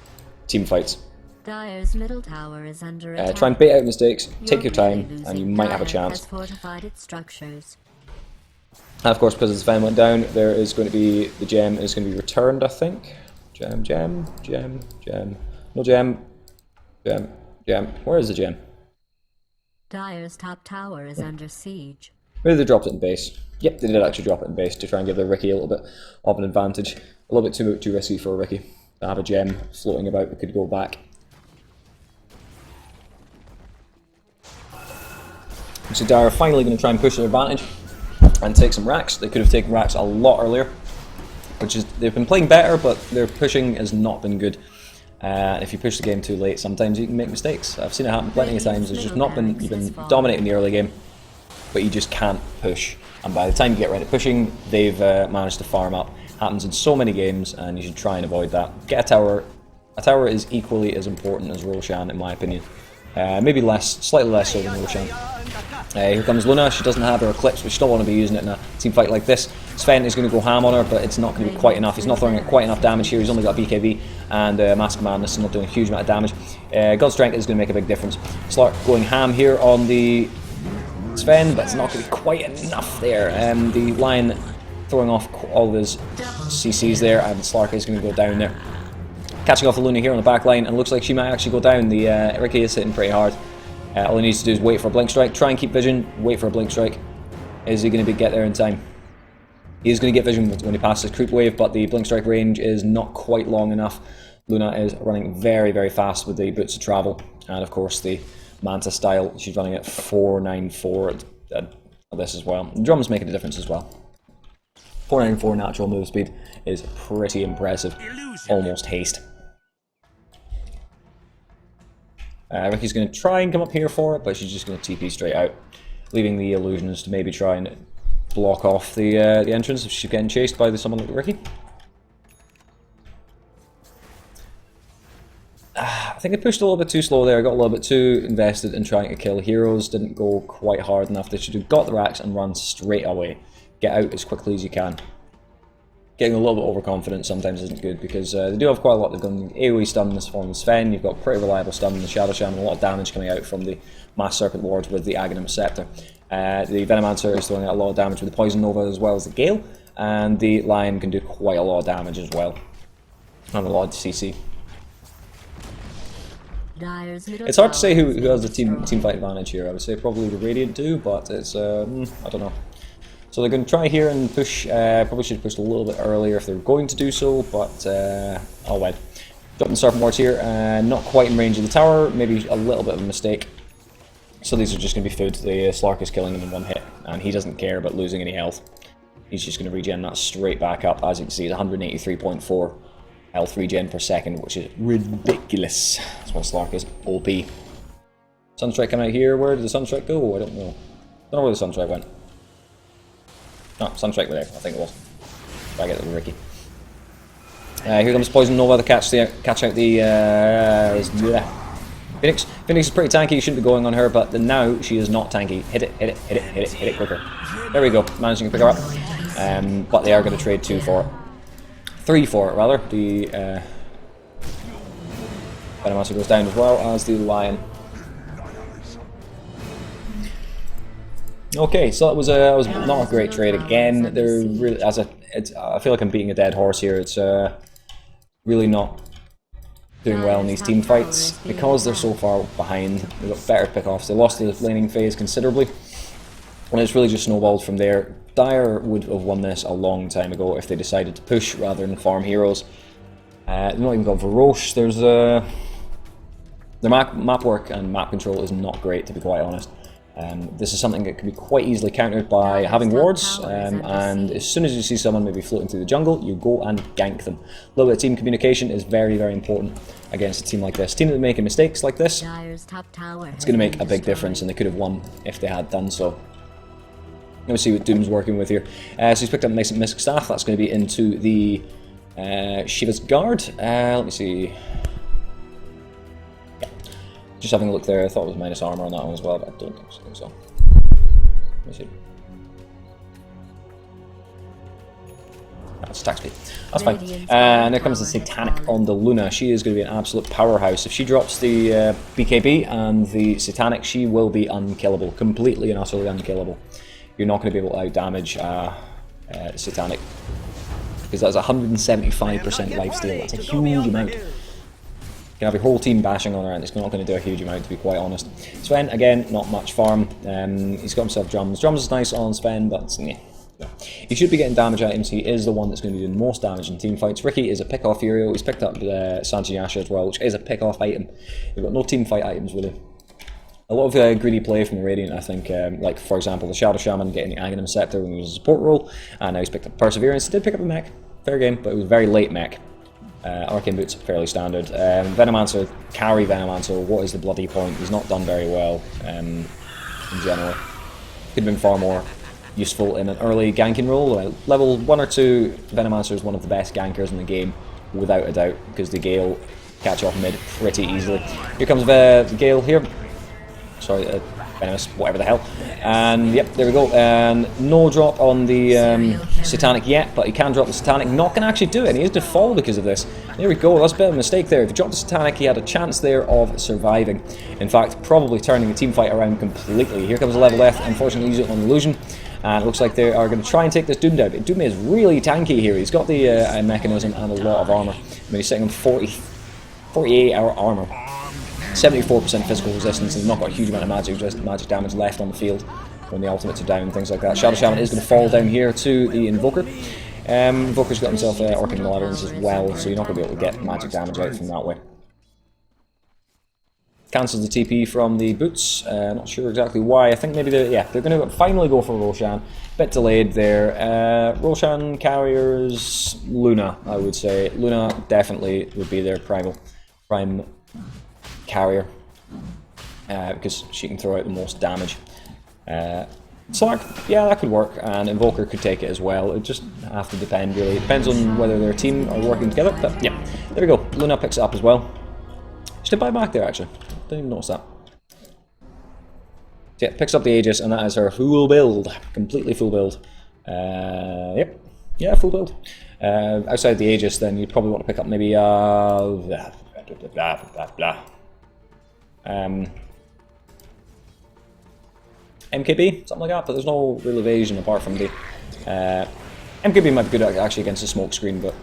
A: team fights.
B: Dire's middle tower is under attack.
A: Try and bait out mistakes, take your time, and you might have a chance.
B: Has fortified its structures.
A: And of course, because the Sven went down, there is going to be, the gem is going to be returned, I think. Gem. No gem. Gem. Where is the gem?
B: Dire's top tower is under siege.
A: Maybe they dropped it in base. Yep, they did actually drop it in base to try and give their Ricky a little bit of an advantage. A little bit too risky for Ricky to have a gem floating about that could go back. So Dire are finally going to try and push their advantage and take some racks. They could have taken racks a lot earlier, which is, they've been playing better, but their pushing has not been good. If you push the game too late, sometimes you can make mistakes. I've seen it happen plenty of times. It's just not been, you've been dominating the early game, but you just can't push. And by the time you get ready to pushing, they've managed to farm up. Happens in so many games, and you should try and avoid that. Get a tower. A tower is equally as important as Roshan, in my opinion. Maybe less, slightly less so than Roshan. Here comes Luna. She doesn't have her Eclipse, which she don't want to be using it in a team fight like this. Sven is going to go ham on her, but it's not going to be quite enough. He's not throwing quite enough damage here. He's only got BKB and Mask of Madness, and not doing a huge amount of damage. God's Strength is going to make a big difference. Slark going ham here on the Sven, but it's not going to be quite enough there. The Lion throwing off all of his CCs there, and Slark is going to go down there. Catching off the Luna here on the back line, and looks like she might actually go down. The Ricky is hitting pretty hard. All he needs to do is wait for a blink strike, try and keep vision, wait for a blink strike. Is he going to get there in time? He is going to get vision when he passes creep wave, but the blink strike range is not quite long enough. Luna is running very, very fast with the boots of travel, and of course the Manta style. She's running at 494 at this as well. The drum's making a difference as well. 494 natural move speed is pretty impressive. Almost haste. Ricky's going to try and come up here for it, but she's just going to TP straight out, leaving the illusions to maybe try and block off the entrance if she's getting chased by someone like Ricky. I think I pushed a little bit too slow there. I got a little bit too invested in trying to kill heroes. Didn't go quite hard enough. They should have got the racks and run straight away. Get out as quickly as you can. Getting a little bit overconfident sometimes isn't good, because they do have quite a lot. They've got AoE stun in this form of Sven. You've got pretty reliable stun in the Shadow Shaman. A lot of damage coming out from the Mass Serpent Lords with the Aghanim Scepter. The Venomancer is throwing out a lot of damage with the Poison Nova as well as the Gale. And the Lion can do quite a lot of damage as well. And a lot of CC. It's hard to say who has the team fight advantage here. I would say probably the Radiant do, but it's I don't know. So they're going to try here and push. Probably should have pushed a little bit earlier if they're going to do so, but oh well. Dropping the Serpent Wards here, not quite in range of the tower. Maybe a little bit of a mistake. So these are just going to be food. The Slark is killing him in one hit, and he doesn't care about losing any health. He's just going to regen that straight back up. As you can see, it's 183.4 health regen per second, which is ridiculous. That's what Slark is. OP. Sunstrike coming out here. Where did the Sunstrike go? I don't know. Don't know where the Sunstrike went. Oh, Sunstrike there, I think it was. Try to get the Ricky. Here comes Poison Nova to catch out the Phoenix. Phoenix is pretty tanky. You shouldn't be going on her, but now she is not tanky. Hit it quicker. There we go. Managing to pick her up. But they are going to trade 3 for it rather. The Venomancer goes down as well as the Lion. Okay, so that was not a great trade again. They're really, I feel like I'm beating a dead horse here. It's really not doing well in these team fights because they're so far behind. They've got better pickoffs. They lost the laning phase considerably, and it's really just snowballed from there. Dire would have won this a long time ago if they decided to push rather than farm heroes. They've not even got Varosh. There's their map work and map control is not great, to be quite honest. This is something that can be quite easily countered by having wards, and as soon as you see someone maybe floating through the jungle, you go and gank them. A little bit of team communication is very, very important against a team like this. A team that are making mistakes like this, it's going to make a big difference, and they could have won if they had done so. Let me see what Doom's working with here. So he's picked up Mystic Staff. That's going to be into the Shiva's Guard. Let me see. Just having a look there, I thought it was minus armor on that one as well, but I don't think so. Let me see. That's attack speed. That's fine. And there comes the Satanic on the Luna. She is going to be an absolute powerhouse. If she drops the BKB and the Satanic, she will be unkillable. Completely and utterly unkillable. You're not going to be able to out-damage Satanic. Because that's 175% lifesteal. That's a huge amount. You can have your whole team bashing on her, and it's not going to do a huge amount, to be quite honest. Sven, again, not much farm. He's got himself drums. Drums is nice on Sven, but yeah. He should be getting damage items. He is the one that's going to be doing most damage in team fights. Ricky is a pick-off hero. He's picked up Sanjayasha as well, which is a pick-off item. We've got no team fight items with him. A lot of greedy play from the Radiant, I think, like for example the Shadow Shaman getting the Aghanim Scepter when he was a support role, and now he's picked up Perseverance. He did pick up a mech, fair game, but it was very late mech. Arcane Boots, fairly standard. Venomancer, carry Venomancer, what is the bloody point? He's not done very well in general. Could have been far more useful in an early ganking role. Level 1 or 2, Venomancer is one of the best gankers in the game, without a doubt, because the Gale catch off mid pretty easily. Here comes the Gale here. Sorry, Venomous, whatever the hell. And yep, there we go. And no drop on the Satanic yet, but he can drop the Satanic. Not going to actually do it, and he is to fall because of this. There we go, that's a bit of a mistake there. If he dropped the Satanic, he had a chance there of surviving. In fact, probably turning the team fight around completely. Here comes a level death, unfortunately using it on Illusion. And it looks like they are going to try and take this Doom down. Doom is really tanky here. He's got the mechanism and a lot of armor. I mean, he's sitting on 48 hour armor, 74% physical resistance, and they've not got a huge amount of magic damage left on the field when the ultimates are down and things like that. Shadow Shaman is going to fall down here to the Invoker. Invoker's got himself Arcane Lanterns as well, so you're not going to be able to get magic damage out from that way. Cancels the TP from the boots. Not sure exactly why. I think maybe they're going to finally go for Roshan. Bit delayed there. Roshan carriers Luna, I would say. Luna definitely would be their prime carrier because she can throw out the most damage. Slark, yeah, that could work, and Invoker could take it as well. It just have to depend really. It depends on whether their team are working together. But yeah, there we go. Luna picks it up as well. She did buy back there actually. Didn't even notice that. Yeah, picks up the Aegis, and that is her full build. Completely full build. Yep. Yeah, full build. Outside the Aegis, then you'd probably want to pick up maybe MKB, something like that, but there's no real evasion apart from the MKB might be good actually against a smoke screen, but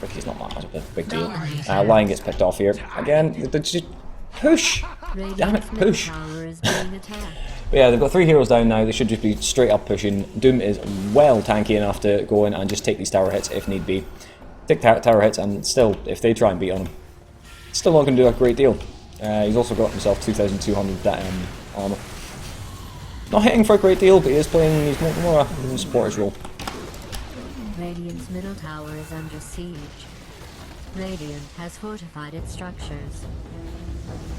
A: it's not that much of a big deal. Lion gets picked off here. Again, just push! Damn it, push! But yeah, they've got 3 heroes down now, they should just be straight up pushing. Doom is well tanky enough to go in and just take these tower hits if need be. Take tower hits, and still, if they try and beat on him, still not going to do a great deal. He's also got himself 2,200 armor. Not hitting for a great deal, but he is playing, he's more a supporter's role.
B: Radiant's middle tower is under siege. Radiant has fortified its structures.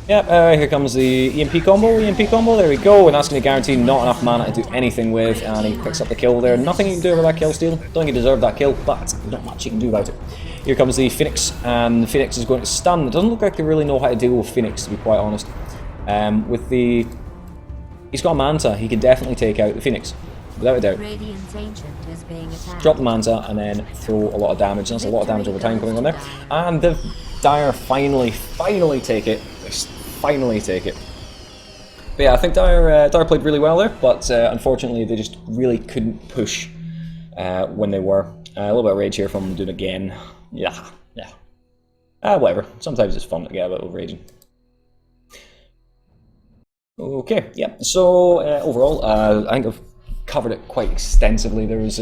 A: Yep, here comes the EMP combo, there we go, and that's going to guarantee not enough mana to do anything with, and he picks up the kill there. Nothing you can do about that kill steal, don't think he deserved that kill, but not much you can do about it. Here comes the Phoenix, and the Phoenix is going to stun. It doesn't look like they really know how to deal with Phoenix, to be quite honest. He's got a Manta, he can definitely take out the Phoenix, without a doubt.
B: Radiant's Ancient is being attacked.
A: Drop the Manta and then throw a lot of damage. That's a lot of damage over time coming on there. And the Dire finally take it. Finally take it. But yeah, I think Dire played really well there, but unfortunately they just really couldn't push when they were. A little bit of rage here from Dune again. Yeah. Whatever. Sometimes it's fun to get a bit of raging. Okay, yeah, so overall, I think I've covered it quite extensively. There was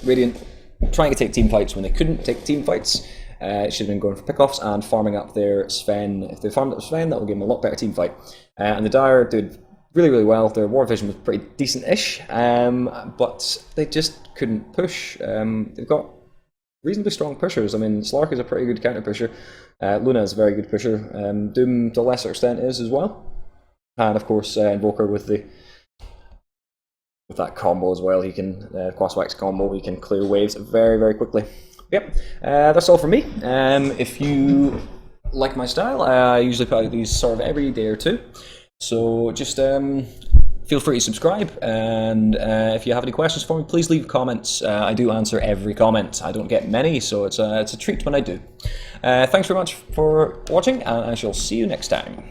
A: Radiant trying to take team fights when they couldn't take team fights. It should have been going for pickoffs and farming up their Sven. If they farmed up Sven, that would give them a lot better team fight. And the Dire did really well. Their War Vision was pretty decent-ish, but they just couldn't push. They've got reasonably strong pushers. I mean, Slark is a pretty good counter pusher. Luna is a very good pusher. Doom, to a lesser extent, is as well. And of course, Invoker with that combo as well. He can Crosswax combo. He can clear waves very, very quickly. Yep, that's all from me. If you like my style, I usually put out these sort of every day or two. So just feel free to subscribe. And if you have any questions for me, please leave comments. I do answer every comment. I don't get many, so it's a treat when I do. Thanks very much for watching, and I shall see you next time.